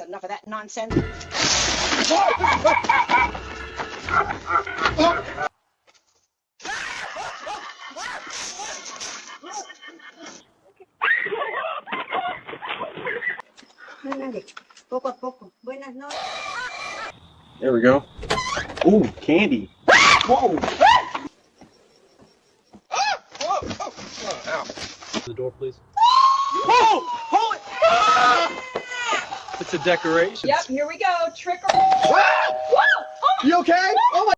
enough of that nonsense. Poco a poco. Buenas noches. There we go. Ooh, candy. Whoa! The door, please. Whoa! Holy! It's a decoration. Yep, here we go. Trick or... Whoa! Oh, You okay? Oh my...